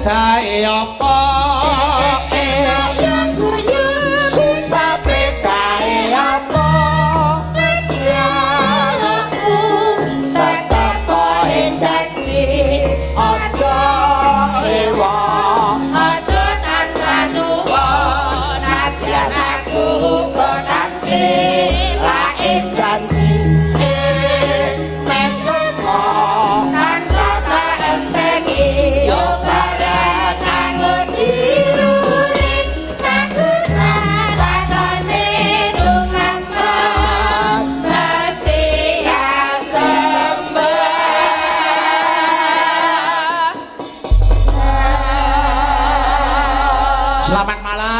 bedae apa susah bedae apa aku tetep janji aja ewa aja tanpa duwa nadyan aku kok taksih lain janji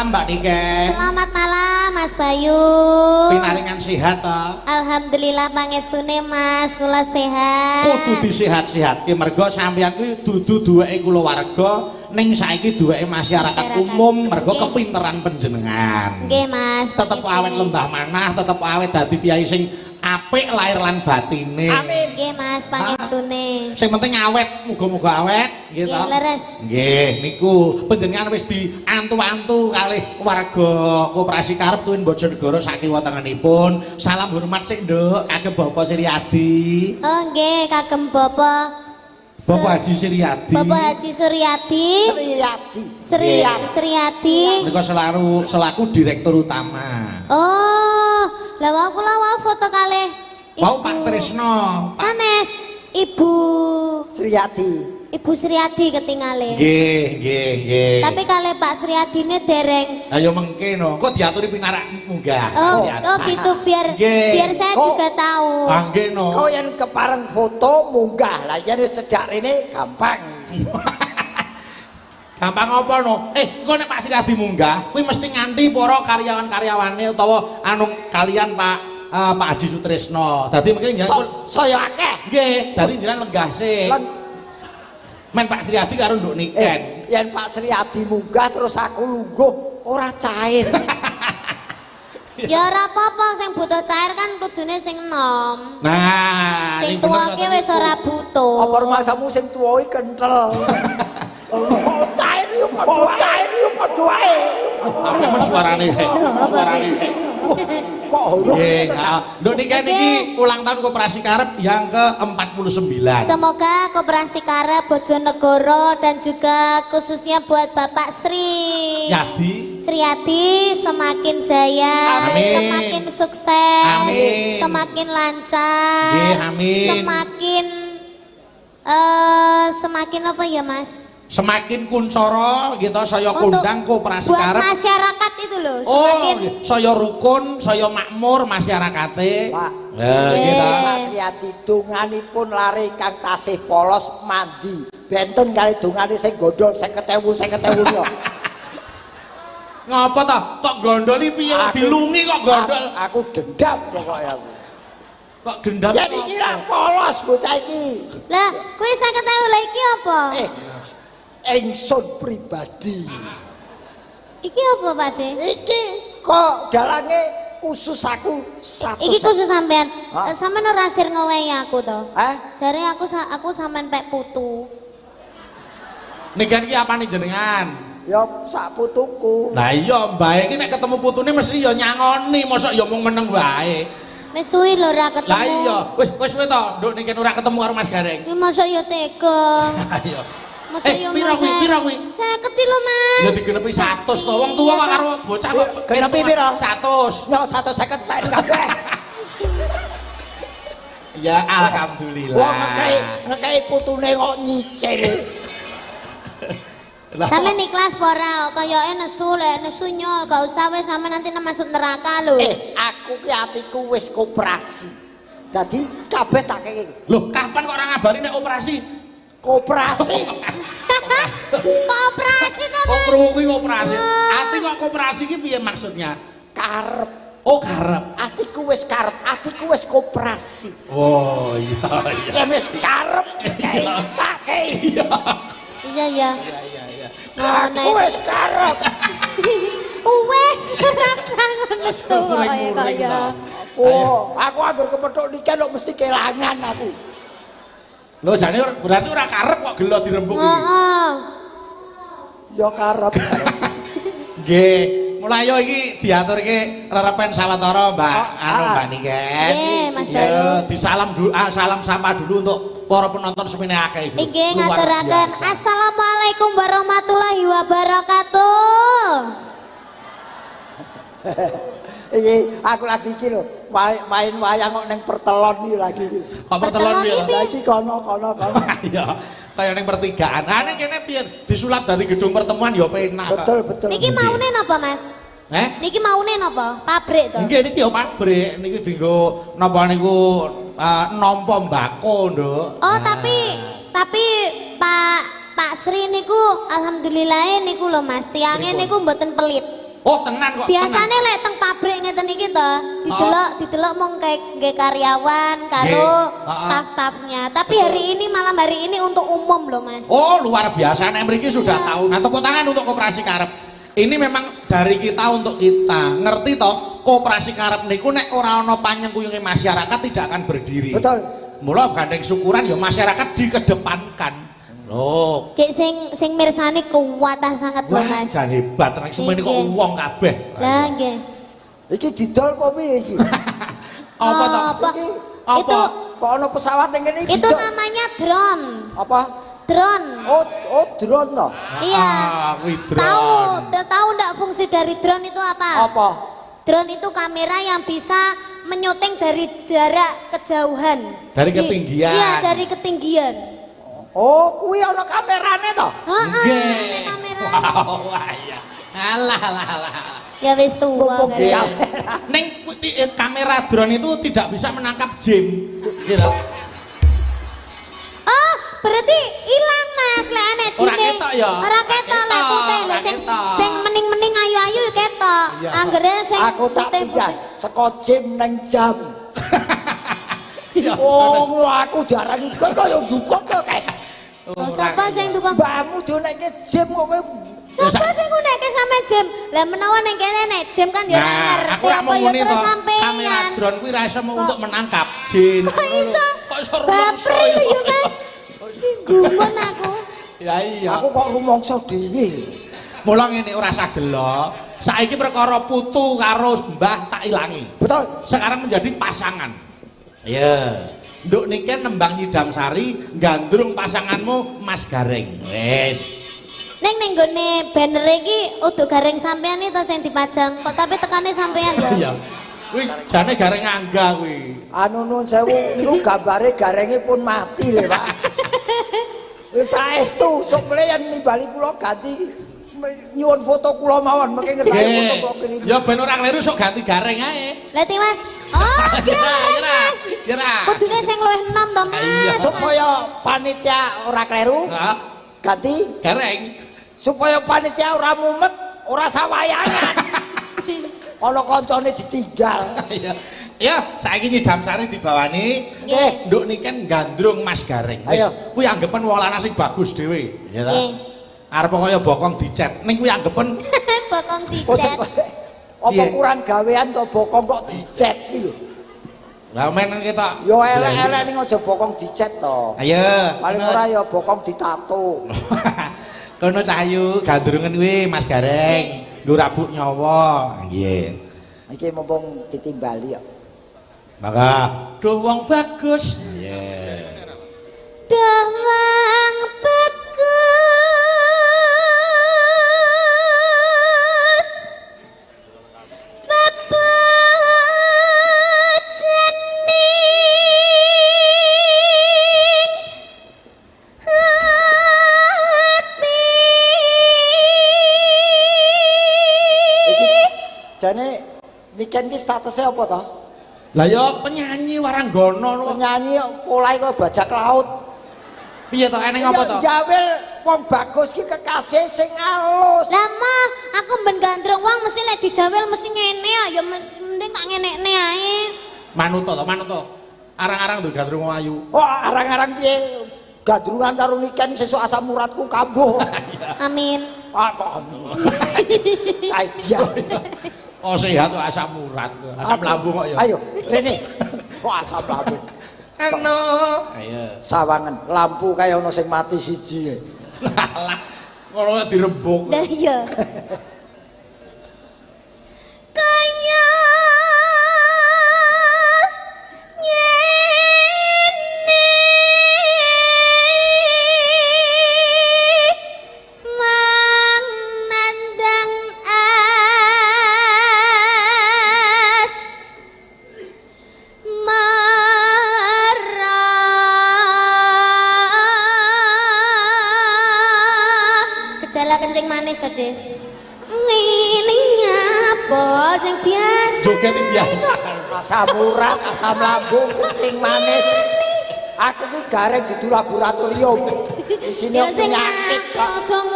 Mbak Nike. Selamat malam Mas Bayu. Pinaringan sehat ta? Alhamdulillah pangestune Mas, kula sehat. Kudu disehat-sehatke mergo sampeyan kuwi dudu duweke kulawarga ning saiki duweke masyarakat umum mergo kepinteran panjenengan. Nggih Mas. Tetep awet lembah manah, tetep awet dadi piyai sing apik lahir lan batine. Amin. Nggih Mas pangestune. Sing penting awet, muga-muga awet nggih to. Nggih leres. Nggih niku panjenengan wis diantu-antu kalih warga Koperasi Karep Tuwin Bojonegoro sakiwa tengenipun. Salam hormat sing nduk kagem Bapak Suryadi. Oh nggih kagem Bapak Haji Suryadi. Bapak Haji Suryadi. Suryadi. Menika selaku direktur utama. Oh, lah kula foto kalih Mau Pak Tresno. Sanes Ibu Suryadi. Ibu Suryadi ketinggalan. Nggih. Tapi kalih Pak Suryadine dereng. Ayo mengke no. Kok diaturi pinarak munggah. Oh gitu biar saya juga tahu. Nggih no. Kau yang kepareng foto munggah lah jadi sejak ini gampang. Gampang apa no? Engko nek Pak Suryadi munggah, kuwi mesti nganti para karyawan-karyawane utawa anu kalian Pak Haji Sutresno. Dadi mungkin jenengan saya akeh. Nggih, dadi jenengan lenggah sik. Men Pak Suryadi karo nduk Niken. Yen Pak Suryadi munggah terus aku lungguh ora cair. Ya ora apa-apa sing butuh cair kan kudune sing enom. Nah, sing tuwake wis ora butuh. Apa rumasamu sing tuwa iki kenthel. Kok cair yo padha wae. Apa men suarane? Kok huruf Nduk Niken iki ulang tahun Koperasi Karep yang ke-49. Semoga Koperasi Karep Bojonegoro dan juga khususnya buat Bapak Suryadi semakin jaya, semakin sukses, semakin lancar, semakin apa ya Mas? Semakin kuncoro gitu saya kundang Koperasi Karep buat masyarakat itu loh semakin saya rukun saya makmur masyarakate Pak gitu Mas Suryadi dunganipun lari kang tasih polos mandi benten kali dungane sing gondol 50.000 yo ngapa toh kok gondoli piye dilungi kok gondol aku dendam pokoknya aku kok dendam jadi kira polos bocah iki lah kuwi 50.000 lha iki apa ingsun pribadi. Iki apa Pak De? Iki kok dalange khusus aku satu. Iki khusus sampean. Sampean ora sir ngowehi aku to. Jare aku sampean pek putu. Niken iki apane jenengan? Ya sak putuku. Lah iya mbae iki nek ketemu putune mesti ya nyangoni, mosok ya mung meneng wae. Wis suwi lho ora ketemu. Lah iya, wis suwe to, Nduk Niken ora ketemu karo Mas Gareng. Ya mosok ya tega. Ayo. Piro kuwi? 50 lho, Mas. Ya digenepi 100 to. Wong tuwa kok karo bocah kok genepi piro? 100. Yo 150 pen kabeh. Ya alhamdulillah. Wong ngekei putune kok nyicil. Sampe ikhlas apa ora? Kayake nesu lek nesu nyo gak usah wis sampe nanti masuk neraka lho. Aku ki atiku wis koperasi. Dadi kabeh tak keke. Loh, kapan kok ora ngabari nek operasi? Koperasi. Koperasi to, Mas. Krungu kuwi koperasi. Ati kok koperasi iki piye maksudnya? Karep. Oh, karep. Atiku wis karep, atiku wis koperasi. Oh, iya. Ya wis karep, tak kei. Iya. Aku wis karep. Wis raksa ngono kaya. Oh, aku anggur kepethuk niken kok mesti kelangan aku. Lho jane berarti ora karep kok gelo dirembuk iki. Heeh. Ya karep. Nggih. Mulai yo iki diaturke rerepen sawetara Mbak Mbak Niken. Nggih, Mas Bayu. Ya, disalam dulu salam sapa dulu untuk para penonton semene akeh iki. Nggih, ngaturaken Assalamualaikum warahmatullahi wabarakatuh. Iki aku lagi iki lho, main wayang kok ning pertelon iki lagi. Apa pertelon piye? Lah iki kono. Iya. Kaya ning pertigaan. Ah ning kene piye? Disulap dari gedung pertemuan ya penak. Betul. Niki maune napa, Mas? Niki maune napa? Pabrik to? Nggih niki ya pabrik. Niki dienggo napa niku nampa mbako, Nduk. Oh, tapi Pak Sri niku alhamdulillah niku lho Mas, tiange niku mboten pelit. Oh, tenan kok. Biasane lek teng pabrik ngeten iki to, didelok mung nggih karyawan karo staf-stafnya. Tapi hari ini untuk umum loh Mas. Oh, luar biasa. Nek mriki sudah tahu. Nah, tepuk tangan untuk Koperasi Karep. Ini memang dari kita untuk kita. Ngerti toh, Koperasi Karep niku nek ora ana panyengkuyunge masyarakat tidak akan berdiri. Betul. Mula gandeng syukuran ya masyarakat dikedepankan. Loh. Kayak sing mirsani kuwatah sangat loh Mas. Jan hebat nek semene kok wong kabeh. Lah nggih. Iki didol apa piye iki? Apa to? Iki Itu kok ana pesawat ning kene iki? itu namanya drone. Apa? Drone. Oh, drone toh. Iya. Kuwi drone. Tahu enggak fungsi dari drone itu apa? Apa? Drone itu kamera yang bisa menyuting dari jarak kejauhan. Dari ketinggian. Iya, dari ketinggian. Oh, kuwi ana kamerane to? Heeh, ada kamera. Wow, iya. Alah. Ya wis tua Mumpung di kan. kamera. Neng kamera drone itu tidak bisa menangkap jam. Gitu. Oh, berarti hilang Mas lek ana Ora jine. ketok ya? Ora ketok lek putih lho sing mening-mening ayu-ayu ketok. Anggere sing Aku tak putih. pindah saka jam ning jam. Ya, Oh, aku diarani kaya dukung to kae. Oh, sapa sing tukang? Mbahmu donekke jam kok kowe. Sapa sing ngunekke sampe jam? Lah menawa ning kene nek jam kan ya ora ngerti aku lak apa ya muni terus to, sampeyan. kamera drone kuwi ra iso untuk menangkap jin. Kok iso? Kok iso Baper lho ya Mas. Gumun aku. Ya iya. Aku kok rumangsa dhewe. Mula ngene ora usah gelo. Saiki perkara putu karo Mbah tak ilangi. Betul. Sekarang menjadi pasangan. Ya. Nduk niki nembang Nyidam Sari gandrung pasanganmu Mas Gareng. Wis. Ning nggone banner iki udah gareng sampean itu sing dipajang kok tapi tekane sampean ya. Iya. Kuwi jane Gareng Angga kuwi. Anu nun sewu niku gambare garenge pun mati lho, Pak. Wis saestu sok mle yen nimbali kula ganti nyuwun foto kula mawon mengke ngersani foto kula kirim. Ya ben ora kleru sok ganti Gareng ae. Lah Mas. Oh, Kira. kudune sing luwih enom to Mas. Supaya panitia ora kleru Heeh. ganti Gareng. supaya panitia ora mumet, ora sawayangan. Ana kancane ditinggal. Iya. Ya, saiki Nyidam Sari dibawani. Nggih. Nduk niken gandrung Mas Gareng. Wis, Ayo. kuwi anggepen wong lanang sing bagus dhewe. Ya ta? Nggih. Arep kaya bokong dicet. Ning kuwi anggepen Bokong Oh, dicet. apa Iya. kurang gawean kok bokong kok dicet iki lho. lah men kita. Yo elek-elek ning aja bokong dicet to. Ayo. Paling ora ya bokong ditato. Kono Cahayu gandrungan kuwi Mas Gareng. Nggo rabuk nyawa. Nggih. Iki mumpung ditimbali ya. Maka duh wong bagus. Iya. Dawang bagus. Bapak jening hati. Iki jane niken iki statusnya apa to? Lah ya penyanyi waranggono. Penyanyi polahe kok bajak laut. Piye to eneng apa to? Jawel wong bagus ki kekasih sing alus. Lah mah aku ben gandrung wong mesti lek dijawel mesti ngene ya mending tak ngenekne ae. Manut to. Arang-arang tuh gandrung ayu. Oh, arang-arang piye gandrungan karo niken sesuk asam uratku kambuh. Amin. Ah kok. Cai dia. Oh sehat tuh asam urat, asam lambung kok ya. Ayo, rene. Kok asam lambung? Eno. Ayo. Sawangan lampu kaya ana sing mati siji. Lah, Ngono dirembuk. Dah iya. Kaya ngene mang nandang as gejala kencing manis tadi. Ngene apa sing biasa? Joget biasa. Asam urat, asam lambung, kencing manis. Aku ki gareng di laboratorium. Di sini Ya aku sing penyakit kok.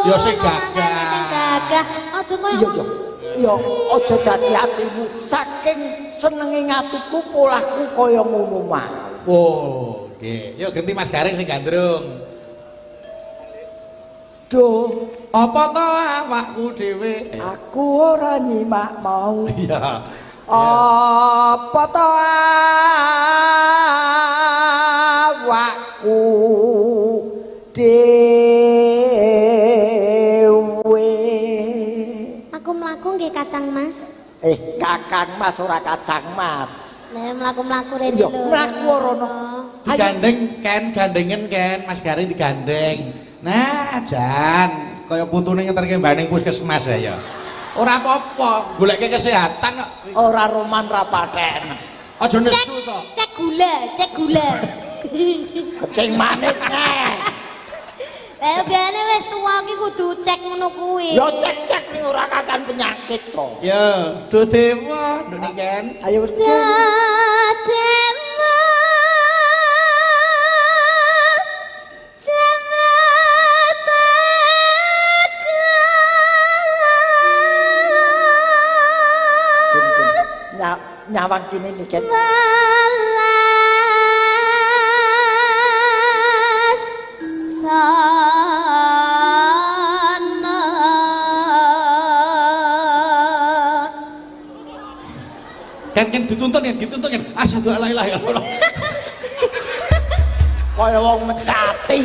Ya sing gagah. Sing gagah. Aja koyo Iya, iya. Ya aja dadi atimu. Saking senenge ngatiku polahku kaya ngono mah. Oh, nggih. Yo ganti Mas Gareng sing gandrung. Duh, Apa to awakku dhewe? aku ora nyimak mau. Iya. Apa to awakku dhewe. aku mlaku nggih Kacang Mas. Kakang Mas ora Kacang Mas. Lah mlaku-mlaku rene Iya, lho. mlaku rono. Digandeng Ken, gandengen Ken, Mas Gareng digandeng. Nah, Jan, kaya putune ngeterke mbane puskesmas ya. Ora apa-apa, goleke kesehatan kok. Ora roman ra paten. Aja nesu to. Cek gula. Kencing manis nek. Lah biasane wis tuwa ki kudu cek ngono kuwi. Ya cek-cek ning ora kakan penyakit kok. Ya, do dewa, nduk Ken. Ayo wis. Dademu Nyawang kini nih Ken. malas sana. Ken dituntun Ken. Asyhadu alla ilaha illallah. Kaya wong mecati.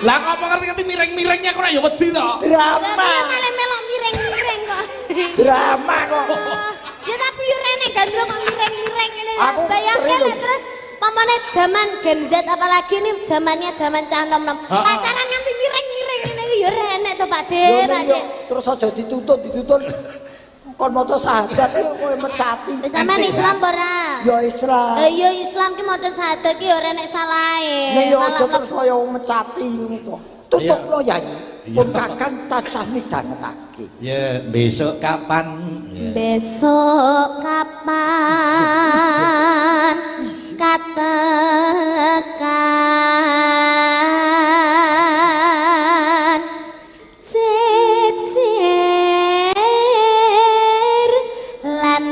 Lah apa ngerti miring-miringnya kok ora ya wedi to. Drama. Tapi malah melok miring-miring kok. Drama kok. Ya tapi yo rene gandrung kok miring-miring ini. Aku Bayangke sering lek terus pamane zaman Gen Z apalagi ini zamannya zaman cah nom-nom. Pacaran nganti miring-miring ini yo rene to Pak De, Pak De. Terus aja dituntut. Kon maca syahadat yo kowe mecati. Wis sampean Islam apa ora? Ya Islam. Iya Islam ki maca syahadat ki yo rene salahe. Nek yo Malah aja terus kaya wong mecati ngono to. Tutupno Yayi. Pun kakang tansah midhangetake. Ya, besok kapan? besok kapan katakan cecer lan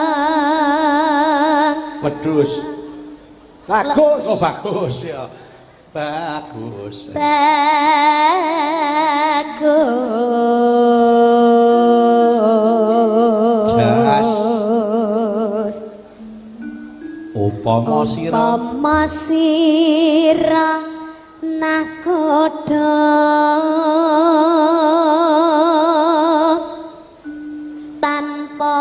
wong Wedhus. Bagus. Oh, bagus ya. Bagus. Bagus. Upama sira Upama sira nakoda tanpa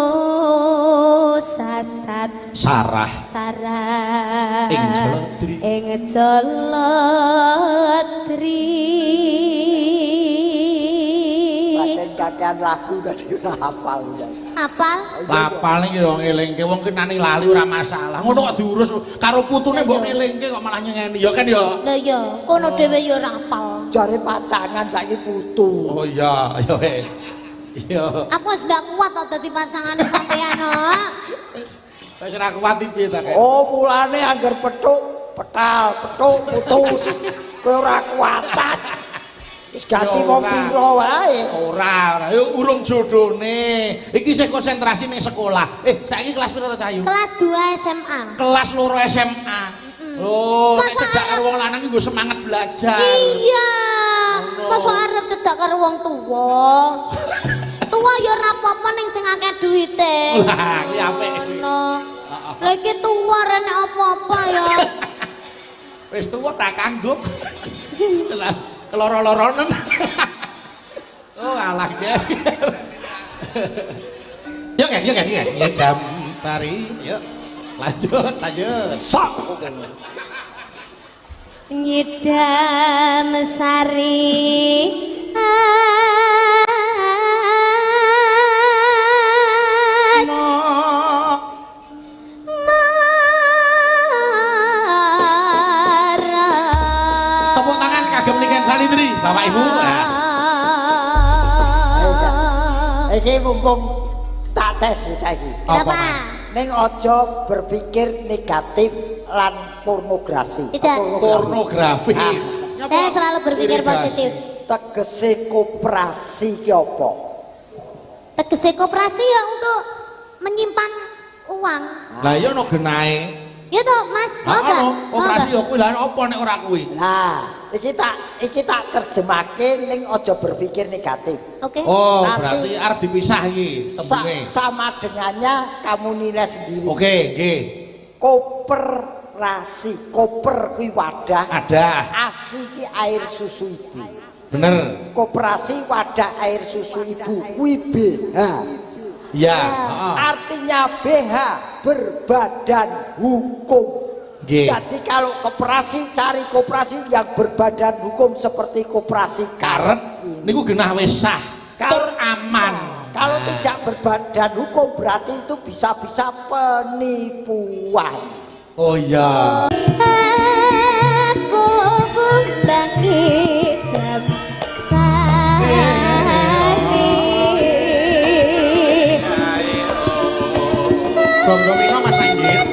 prau sasat sarah sarah ing Jaladri. ing Jaladri. Paten kakean lagu dadi ora hafal ya. Apal? Lapal iki yo ngelingke wong kenani lali ora masalah. Ngono kok diurus karo putune mbok ngelingke kok malah nyengeni. Ya kan ya. Lah iya, kono dhewe yo ora apal. Jare pacangan saiki putu. Oh iya, ya wis. Iya. Aku wis ndak kuat kok dadi pasangane sampean kok. Wis ora kuat piye ta, Kek? Oh, mulane anggar petuk, petal, petuk, putus. Kowe ora kuatan. Wis ganti wong piro wae. Ora, yo urung jodone. Iki sih konsentrasi ning sekolah. Saiki kelas piro to, Cahayu? Kelas 2 SMA. Kelas 2 SMA. Oh, nek Masa cedak karo wong lanang iki nggo semangat belajar. Iya. Ngono. Masa arep cedak karo wong tuwa. Tuwa ya ora apa-apa ning sing akeh duwite. Lah, iki apik iki. Ngono. Lah iki tuwa rene apa-apa ya. Wis tuwa tak kanggo. Loro-loronen. Oh, alah ya. Yuk kan. Ngedam tari, yuk. Lanjut. Sok. Nyidam sari tepuk tangan kagem Niken Salindri, Bapak Ibu. Iki mumpung tak tes saiki. Kenapa? Ning aja berpikir negatif lan pornografi. Tidak. Pornografi. Saya selalu berpikir positif. Tegese koperasi ki apa? Tegese koperasi ya untuk menyimpan uang. Lah iya ono genahe. Ya toh Mas, mau gak? Operasi yo kuwi lha apa nek ora kuwi? Nah, iki tak terjemahke ning aja berpikir negatif. Oke. Oh, Nanti berarti arep dipisah iki tembunge. Sama dengannya kamu nilai sendiri. Oke, nggih. Koperasi, koper kuwi wadah. Ada. Asi ki air susu ibu. Bener. Koperasi wadah air susu ibu kuwi BH. Iya, heeh. Artinya BH berbadan hukum. Nggih. Jadi kalau koperasi cari koperasi yang berbadan hukum seperti koperasi Karep niku genah wis sah. Tur aman. Kalau tidak berbadan hukum berarti itu bisa-bisa penipuan. Oh iya. Aku membangkitkan sari. Gong-gong Mas Anggit.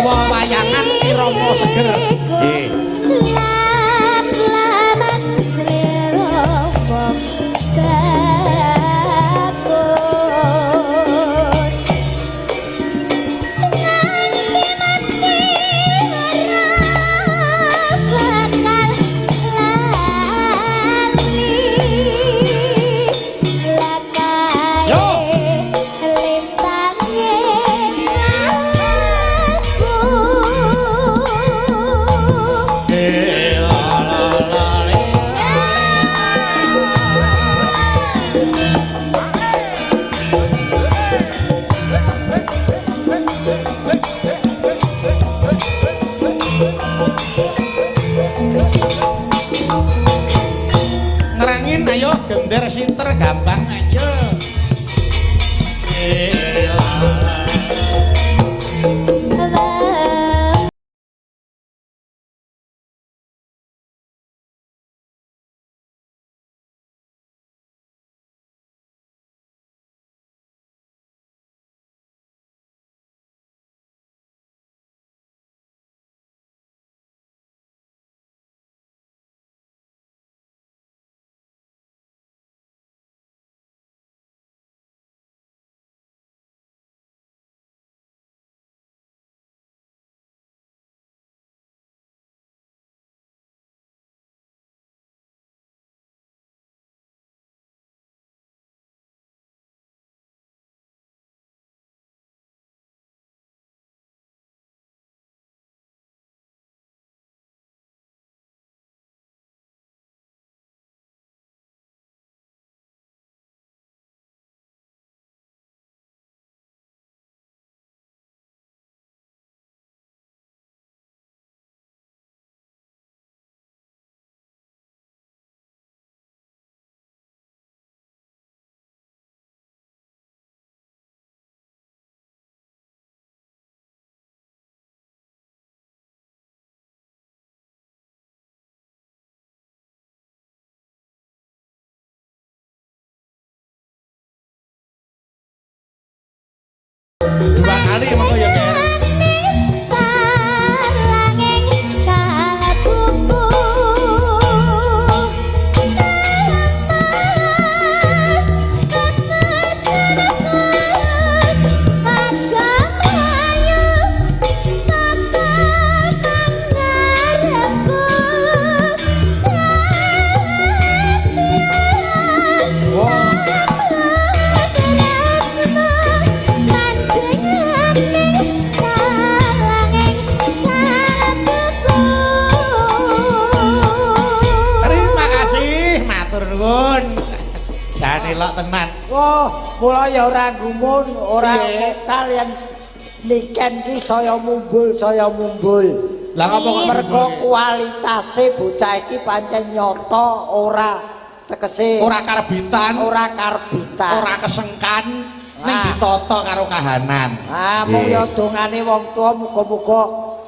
Wayangan Irama Seger. Nggih. Lam-laman Srirama bagus. Nganti mati ora bakal lali. Lakae lintange Ngerangin ayo gender sinter gampang ayo. Dua kali monggo ya Ger. Jangan elok tenan. Wah, mula ya ora gumun, ora metal yen niken ki saya mumbul. Lah apa kok mergo kualitase bocah iki pancen nyata ora tegese ora karbitan, ora kesengkan ning ditata karo kahanan. Mung ya dongane wong tua muga-muga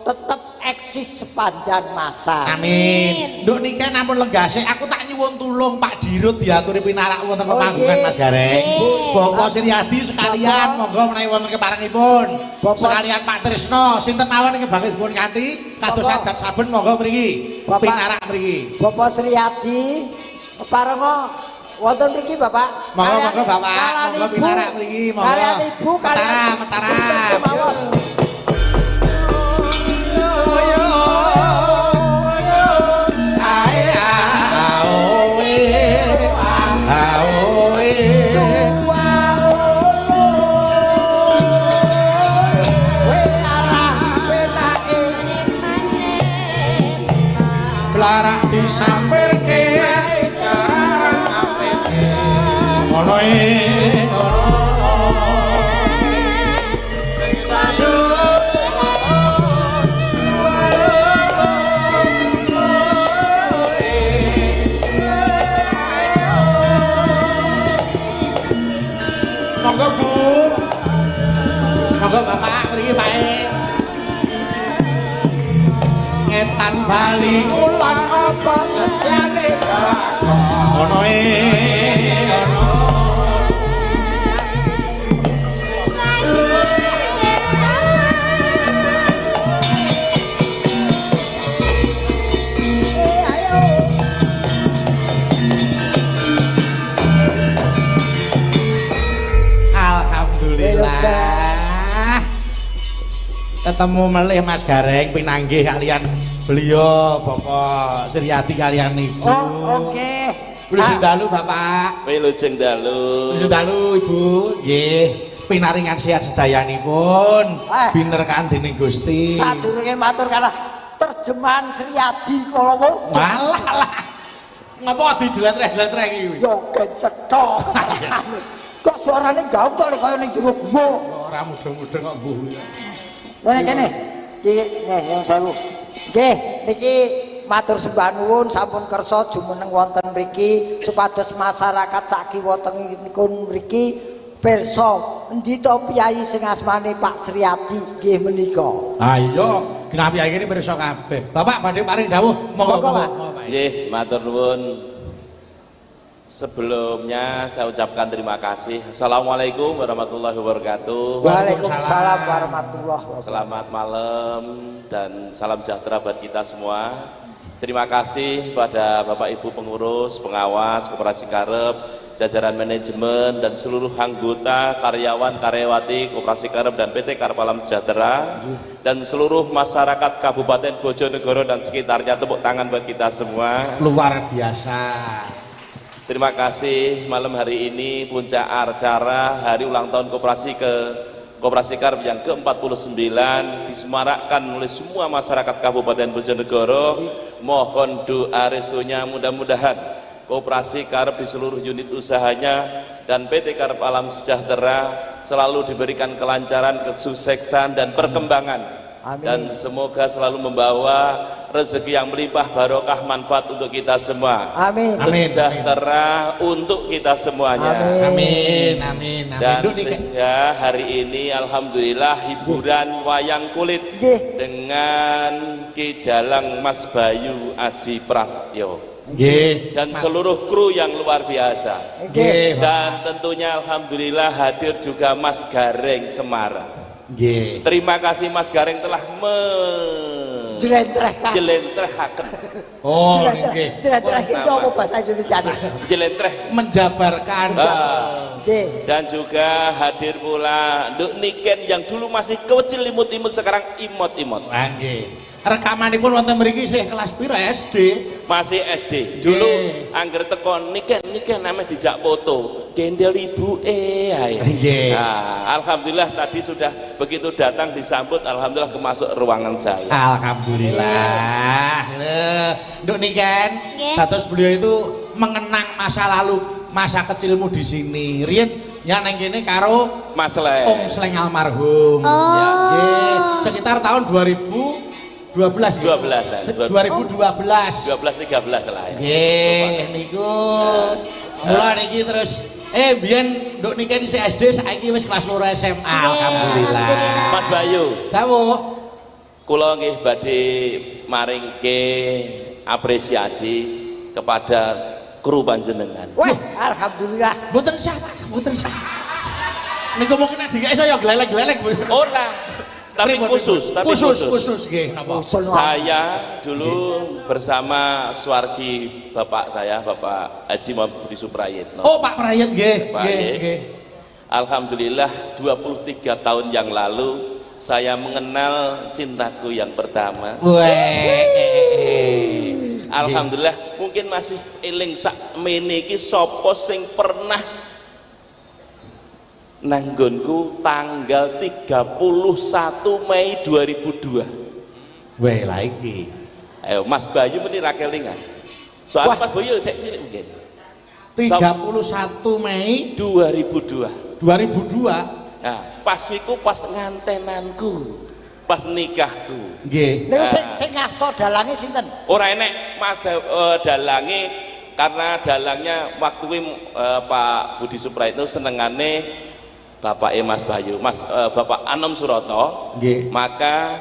tetep eksis sepanjang masa. Amin. Nduk niki ampun lenggase aku tak nyuwun tulung Pak Dirut diaturi pinarak wonten pemanggungan Mas Gareng. Bapak Siryadi sekalian monggo menawi wonten keparengipun. Sekalian Pak Trisno sinten mawon niki bakal dipun kanthi kados sadat saben monggo mriki. Pinarak mriki. Bapak Siryadi keparenga wonten mriki Bapak. Monggo Bapak, monggo pinarak mriki monggo. Kalian Ibu kalian Metara. Larak disampirke ngono monggo Bu, monggo Bapak mriki Pak. Ngetan bali ulang apa setyane ono alhamdulillah ketemu melih Mas Gareng pinanggih kalian beliau Bapak Siryadi kalian Ibu. Oh, oke. Wilujeng dalu Bapak. Wilujeng dalu. Wilujeng dalu Ibu. Nggih, pinaringan sehat sedayanipun. Binerkan dening Gusti. Sadurunge matur kalah terjemahan Siryadi kala kok. Walah. Ngapa dijelet-jelet iki? Yo kecethok. Kok suarane gaung kok kaya ning jero gumuk. Ora mudeng-mudeng kok mbuh. Kene. Iki nih yang sewu. Nggih, niki matur sembah nuwun sampun kersa jumeneng wonten mriki supados masyarakat sak kiwa tengipun mriki pirsa endi to piyai sing asmane Pak Siryadi nggih menika. Ha iya, genah piyai iki pirsa kabeh. Bapak badhe paring dawuh monggo Pak. Nggih, matur nuwun. Sebelumnya saya ucapkan terima kasih. Assalamualaikum warahmatullahi wabarakatuh. Waalaikumsalam warahmatullahi wabarakatuh. Selamat malam dan salam sejahtera buat kita semua. Terima kasih pada Bapak Ibu pengurus, pengawas, Koperasi Karep, jajaran manajemen dan seluruh anggota, karyawan, karyawati Koperasi Karep dan PT Karep Alam Sejahtera dan seluruh masyarakat Kabupaten Bojonegoro dan sekitarnya. Tepuk tangan buat kita semua. Luar biasa. Terima kasih malam hari ini puncak acara hari ulang tahun Koperasi Karep yang ke-49 disemarakkan oleh semua masyarakat Kabupaten Bojonegoro. Mohon doa restunya, mudah-mudahan Koperasi Karep di seluruh unit usahanya dan PT Karep Alam Sejahtera selalu diberikan kelancaran, kesuksesan dan perkembangan. Amin. Dan semoga selalu membawa rezeki yang melimpah, barokah, manfaat untuk kita semua. Amin. Sejahtera untuk kita semuanya. Amin. Dan sehingga hari ini alhamdulillah hiburan wayang kulit dengan Ki Dalang Mas Bayu Aji Prasetyo. Nggih. dan seluruh kru yang luar biasa. Nggih. Dan tentunya alhamdulillah hadir juga Mas Gareng Semarang. Nggih. Terima kasih Mas Gareng telah Jelentrehkan. jelentrehaken Oh, nggih. Jelentreh itu apa bahasa Indonesia? jelentreh. Menjabarkan. J. Dan juga hadir pula Nduk Niken yang dulu masih kecil imut-imut sekarang imot-imot. Lah nggih. Rekamanipun wonten mriki isih kelas pira SD? Masih SD. Dulu Nggih. angger teko Niken namanya dijak foto. Gendel ibuke ae. Nggih. Nah, alhamdulillah tadi sudah begitu datang disambut alhamdulillah kemasuk ruangan saya. Alhamdulillah. Nduk Niken, Nggih. dados beliau itu mengenang masa lalu, masa kecilmu di sini. Riyen ya nang kene karo Mas Le. Om Sleng almarhum. Oh. Ya, nggih. Sekitar tahun 2012 nggih. 12 ya. 2012. 12 13 lah ya. Nggih, niku. Mula niki terus biyen Nduk Niken isih SD, saiki wis kelas 2 SMA. Alhamdulillah. alhamdulillah. Mas Bayu, Dawuh. kula nggih badhe maringke apresiasi kepada kru panjenengan. Wah, alhamdulillah. Mboten sah, Pak. Mboten sah. Niku mungkin dikek saya glelek-glelek. Bu. Ora, tapi khusus, khusus nggih, napa? Usul Saya dulu bersama Swargi bapak saya, Bapak Haji Muhammad Budi Suprayitno. Oh, Pak Prayet nggih, Pak, nggih, nggih. nggih. Alhamdulillah 23 tahun yang lalu saya mengenal cintaku yang pertama. Alhamdulillah mungkin masih eling sak meniki sapa sing pernah nanggonku tanggal 31 Mei 2002. Weh, lagi. Ayo Mas Bayu meni ra kelingan. Soal Mas Bayu sik cilik mungkin. 31 Mei 2002. 2002. Nah, pas iku pas ngantenanku, pas nikahku. Nggih. Niku sing ngasto dalange sinten? Ora enek Mas dalange karena dalangnya waktu kuwi Pak Budi Suprayitno senengane Bapak Mas Bayu, Bapak Anom Suroto. Nggih. Maka